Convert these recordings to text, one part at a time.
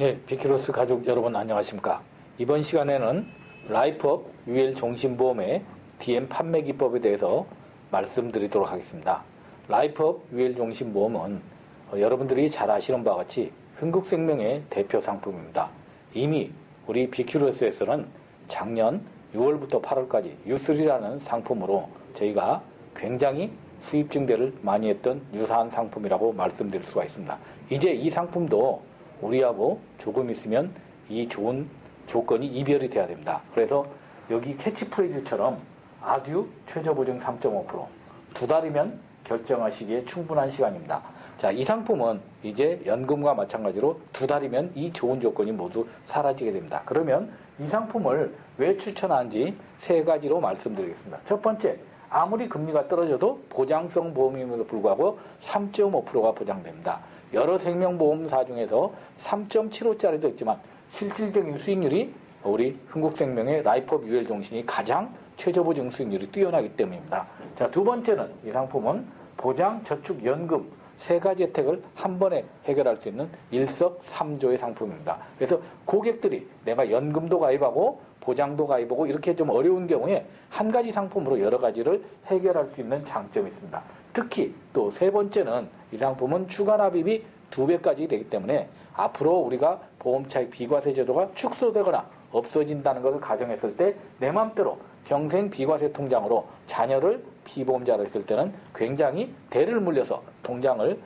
예, 비키로스 가족 여러분 안녕하십니까? 이번 시간에는 라이프업 UL 종신보험의 DM 판매 기법에 대해서 말씀드리도록 하겠습니다. 라이프업 UL 종신보험은 여러분들이 잘 아시는 바와 같이 흥국생명의 대표 상품입니다. 이미 우리 비키로스에서는 작년 6월부터 8월까지 U3라는 상품으로 저희가 굉장히 수입 증대를 많이 했던 유사한 상품이라고 말씀드릴 수가 있습니다. 이제 이 상품도 우리하고 조금 있으면 이 좋은 조건이 이별이 돼야 됩니다. 그래서 여기 캐치프레이즈처럼 아듀 최저보증 3.5%, 2달이면 결정하시기에 충분한 시간입니다. 자, 이 상품은 이제 연금과 마찬가지로 2달이면 이 좋은 조건이 모두 사라지게 됩니다. 그러면 이 상품을 왜 추천하는지 세 가지로 말씀드리겠습니다. 첫 번째, 아무리 금리가 떨어져도 보장성 보험임에도 불구하고 3.5%가 보장됩니다. 여러 생명보험사 중에서 3.75짜리도 있지만 실질적인 수익률이 우리 흥국생명의 라이프업 UL 종신이 가장 최저보증 수익률이 뛰어나기 때문입니다. 자, 두 번째는 이 상품은 보장, 저축, 연금 세 가지 혜택을 한 번에 해결할 수 있는 일석삼조의 상품입니다. 그래서 고객들이 내가 연금도 가입하고 보장도 가입하고 이렇게 좀 어려운 경우에 한 가지 상품으로 여러 가지를 해결할 수 있는 장점이 있습니다. 특히 또 세 번째는 이 상품은 추가 납입이 2배까지 되기 때문에 앞으로 우리가 보험차익 비과세 제도가 축소되거나 없어진다는 것을 가정했을 때 내 맘대로 평생 비과세 통장으로 자녀를 피보험자로 했을 때는 굉장히 대를 물려서 통장을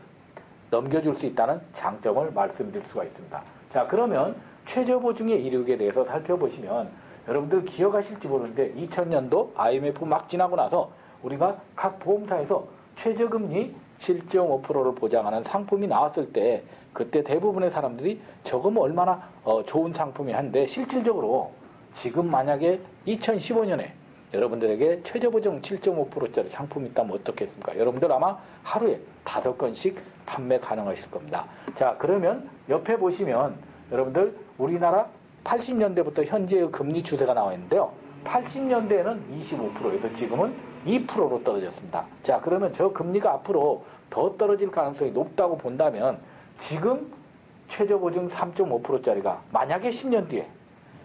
넘겨줄 수 있다는 장점을 말씀드릴 수가 있습니다. 자, 그러면 최저보증의 이력에 대해서 살펴보시면 여러분들 기억하실지 모르는데 2000년도 IMF 막 지나고 나서 우리가 각 보험사에서 최저금리 7.5%를 보장하는 상품이 나왔을 때 그때 대부분의 사람들이 저거 뭐 얼마나 좋은 상품이 한데 실질적으로 지금 만약에 2015년에 여러분들에게 최저보증 7.5%짜리 상품이 있다면 어떻겠습니까? 여러분들 아마 하루에 5건씩 판매 가능하실 겁니다. 자, 그러면 옆에 보시면 여러분들 우리나라 80년대부터 현재의 금리 추세가 나와 있는데요. 80년대에는 25%에서 지금은 2%로 떨어졌습니다. 자, 그러면 저 금리가 앞으로 더 떨어질 가능성이 높다고 본다면 지금 최저보증 3.5%짜리가 만약에 10년 뒤에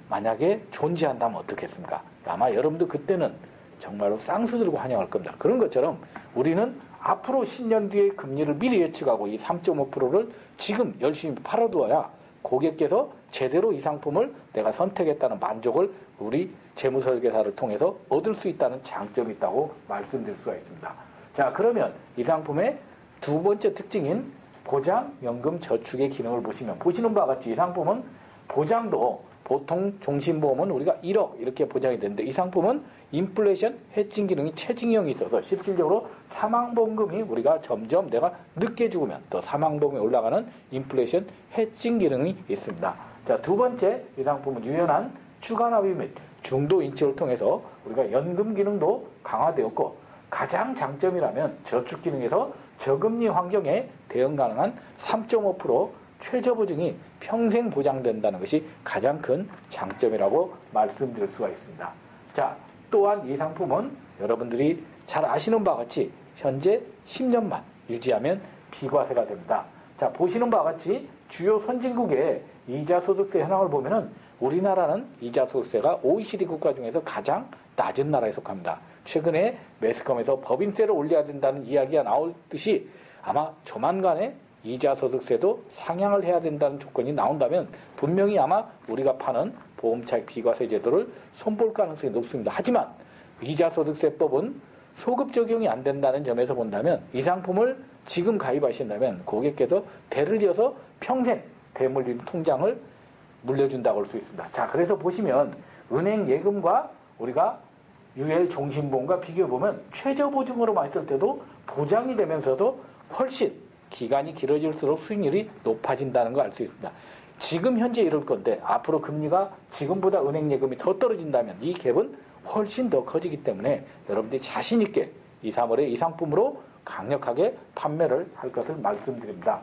만약에 존재한다면 어떻겠습니까? 아마 여러분도 그때는 정말로 쌍수 들고 환영할 겁니다. 그런 것처럼 우리는 앞으로 10년 뒤에 금리를 미리 예측하고 이 3.5%를 지금 열심히 팔아두어야 고객께서 제대로 이 상품을 내가 선택했다는 만족을 우리 재무설계사를 통해서 얻을 수 있다는 장점이 있다고 말씀드릴 수가 있습니다. 자, 그러면 이 상품의 두 번째 특징인 보장, 연금, 저축의 기능을 보시는 바와 같이 이 상품은 보장도 보통 종신보험은 우리가 1억 이렇게 보장이 되는데 이 상품은 인플레이션 해칭 기능이 체증형이 있어서 실질적으로 사망보험금이 우리가 점점 내가 늦게 죽으면 더 사망보험이 올라가는 인플레이션 해칭 기능이 있습니다. 자, 두 번째 이 상품은 유연한 추가 납입 및 중도 인출을 통해서 우리가 연금 기능도 강화되었고 가장 장점이라면 저축 기능에서 저금리 환경에 대응 가능한 3.5% 최저보증이 평생 보장된다는 것이 가장 큰 장점이라고 말씀드릴 수가 있습니다. 자, 또한 이 상품은 여러분들이 잘 아시는 바와 같이 현재 10년만 유지하면 비과세가 됩니다. 자, 보시는 바와 같이 주요 선진국의 이자소득세 현황을 보면은 우리나라는 이자소득세가 OECD 국가 중에서 가장 낮은 나라에 속합니다. 최근에 매스컴에서 법인세를 올려야 된다는 이야기가 나오듯이 아마 조만간에 이자소득세도 상향을 해야 된다는 조건이 나온다면 분명히 아마 우리가 파는 보험차익 비과세 제도를 손볼 가능성이 높습니다. 하지만 이자소득세법은 소급 적용이 안 된다는 점에서 본다면 이 상품을 지금 가입하신다면 고객께서 대를 이어서 평생 대물림 통장을 물려준다고 할 수 있습니다. 자, 그래서 보시면 은행 예금과 우리가 UL 종신보험과 비교해보면 최저보증으로만 했을 때도 보장이 되면서도 훨씬 기간이 길어질수록 수익률이 높아진다는 걸 알 수 있습니다. 지금 현재 이럴 건데 앞으로 금리가 지금보다 은행 예금이 더 떨어진다면 이 갭은 훨씬 더 커지기 때문에 여러분들이 자신 있게 2, 3월에 이 상품으로 강력하게 판매를 할 것을 말씀드립니다.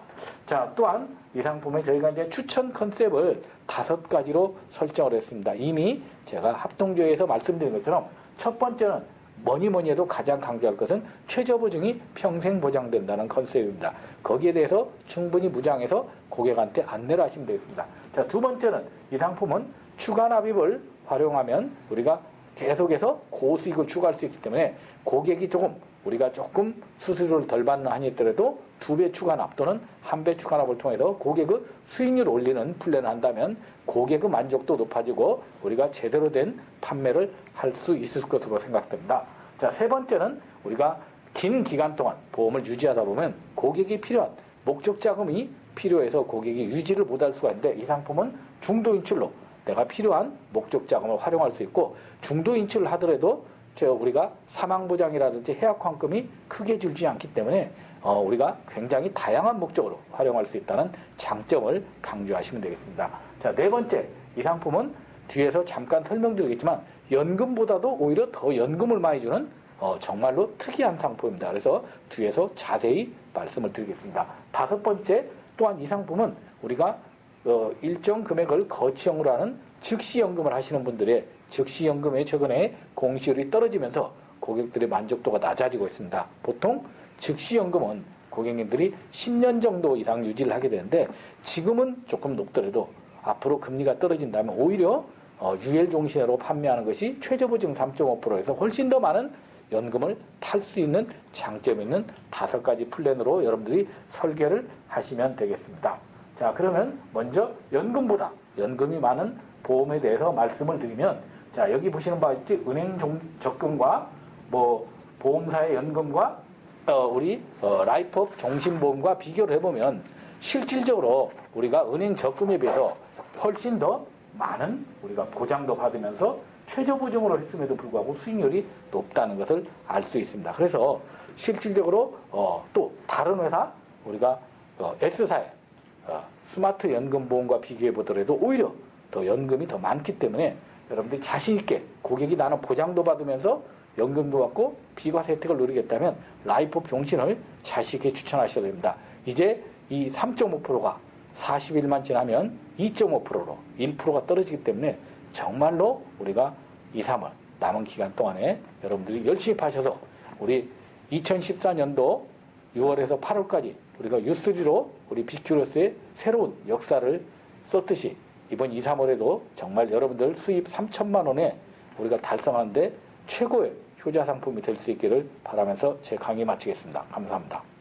자, 또한 이 상품에 저희가 이제 추천 컨셉을 5가지로 설정을 했습니다. 이미 제가 합동조회에서 말씀드린 것처럼 첫 번째는 뭐니 해도 가장 강조할 것은 최저 보증이 평생 보장된다는 컨셉입니다. 거기에 대해서 충분히 무장해서 고객한테 안내를 하시면 되겠습니다. 자, 두 번째는 이 상품은 추가 납입을 활용하면 우리가 계속해서 고수익을 추가할 수 있기 때문에 고객이 우리가 조금 수수료를 덜 받는 한이 있더라도 2배 추가납 또는 1배 추가납을 통해서 고객의 수익률을 올리는 플랜을 한다면 고객의 만족도 높아지고 우리가 제대로 된 판매를 할 수 있을 것으로 생각됩니다. 자, 세 번째는 우리가 긴 기간 동안 보험을 유지하다 보면 고객이 필요한 목적 자금이 필요해서 고객이 유지를 못할 수가 있는데 이 상품은 중도 인출로 내가 필요한 목적 자금을 활용할 수 있고 중도 인출을 하더라도 우리가 사망보장이라든지 해약환급이 크게 줄지 않기 때문에 우리가 굉장히 다양한 목적으로 활용할 수 있다는 장점을 강조하시면 되겠습니다. 자, 네 번째, 이 상품은 뒤에서 잠깐 설명드리겠지만 연금보다도 오히려 더 연금을 많이 주는 정말로 특이한 상품입니다. 그래서 뒤에서 자세히 말씀을 드리겠습니다. 다섯 번째, 또한 이 상품은 우리가 일정 금액을 거치형으로 하는 즉시연금을 하시는 분들의 즉시연금의 최근에 공시율이 떨어지면서 고객들의 만족도가 낮아지고 있습니다. 보통 즉시연금은 고객님들이 10년 정도 이상 유지를 하게 되는데 지금은 조금 높더라도 앞으로 금리가 떨어진다면 오히려 UL종신으로 판매하는 것이 최저보증 3.5%에서 훨씬 더 많은 연금을 탈 수 있는 장점이 있는 5가지 플랜으로 여러분들이 설계를 하시면 되겠습니다. 자, 그러면 먼저 연금이 많은 보험에 대해서 말씀을 드리면, 자, 여기 보시는 바와 같이 은행 적금과 보험사의 연금과 우리 라이프업 종신보험과 비교를 해보면 실질적으로 우리가 은행 적금에 비해서 훨씬 더 많은 우리가 보장도 받으면서 최저보증으로 했음에도 불구하고 수익률이 높다는 것을 알 수 있습니다. 그래서 실질적으로 또 다른 회사 우리가 S사의 스마트 연금보험과 비교해 보더라도 오히려 더 연금이 더 많기 때문에 여러분들이 자신 있게 고객이 나는 보장도 받으면서 연금도 받고 비과세 혜택을 누리겠다면 라이프업 종신을 자신 있게 추천하셔야 됩니다. 이제 이 3.5%가 40일만 지나면 2.5%로 1%가 떨어지기 때문에 정말로 우리가 2, 3월 남은 기간 동안에 여러분들이 열심히 파셔서 우리 2014년도 6월에서 8월까지 우리가 U3로 우리 비큐러스의 새로운 역사를 썼듯이 이번 2, 3월에도 정말 여러분들 수입 3천만 원에 우리가 달성하는데 최고의 효자 상품이 될 수 있기를 바라면서 제 강의 마치겠습니다. 감사합니다.